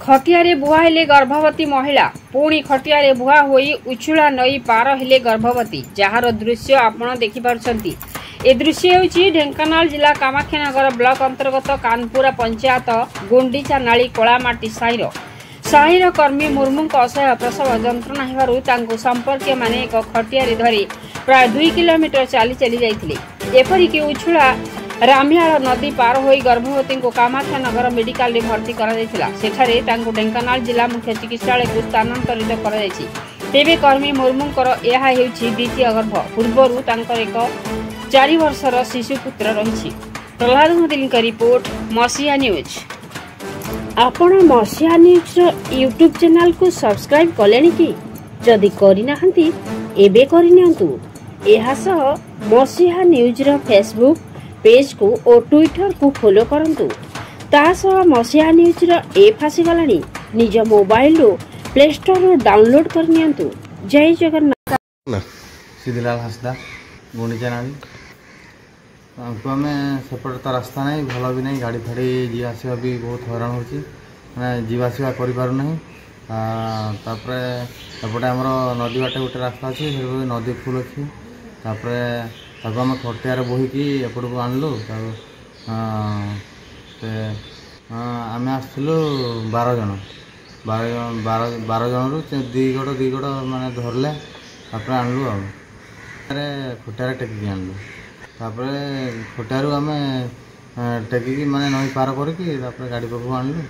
खटियारे बुहा हेले गर्भवती महिला पुणी खटियारे बुहा होई उछुला नई पार हेले गर्भवती जार दृश्य आपण देखि पारुछंती। ए दृश्य हेउची ढेंकानाल जिला कामाख्यानगर ब्लॉक अंतर्गत कानपुरा पंचायत गुंडीचा नाली कोलामाटी साहिर कर्मी मुर्मू असह्य प्रसव जंत्रणा हेबारु तांको संपर्क माने एक खटियारे धरी प्राय 2 किलोमीटर चली जाइथिले। एपरिक उछुला रामियाल नदी पार होई गर्भवती को कामाख्यानगर मेडिकल रे भर्ती करा जायतिला। सेठारे तांको ढेंकानाल जिला मुख्य चिकित्सालय को स्थानांतरित करा जायछि। तेबे कर्मी मुर्मूंकर एहा हेउछि द्वितीय गर्भ। पूर्वरु तांकर एक 4 वर्षर शिशुपुत्र रहिछि। प्रहलाद मोदिल का रिपोर्ट मसिया न्यूज। आपण मसिया न्यूज यूट्यूब चैनल को सब्सक्राइब कलेनि कि जदि करि नाहंती एबे करि नियंतु। एहा सह मसिया न्यूज रो फेसबुक पेज को और ट्विटर को फॉलो करंतु। तासह मसिया न्यूज रो ऐप आसीगलानी निज मोबाइल रो प्ले स्टोर रो डाउनलोड कर नियंतु। जय जगन्नाथ। सिद्धिलाल हासदा गुंडीचा नाली हमको आम सेपटे तो रास्ता नहीं भल भी नहीं गाड़ी फाड़ी जी आसवा भी बहुत हैरान होची मैं जीवासवा करिपारना। तापरे एपटे आमर नदी बाटे गोटे रास्ता अच्छी नदी फुल अच्छी तापर आम खटियार बोहीकि एपट को आणलु। आम आसलु 12 जन 12 जन रु दी गड़ माने धरले तापर आणलु खटियार टेकिकी आणलु। तापर खटियारू आम टेकिकी माने नई पार करके गाड़ी पाखु आणलु।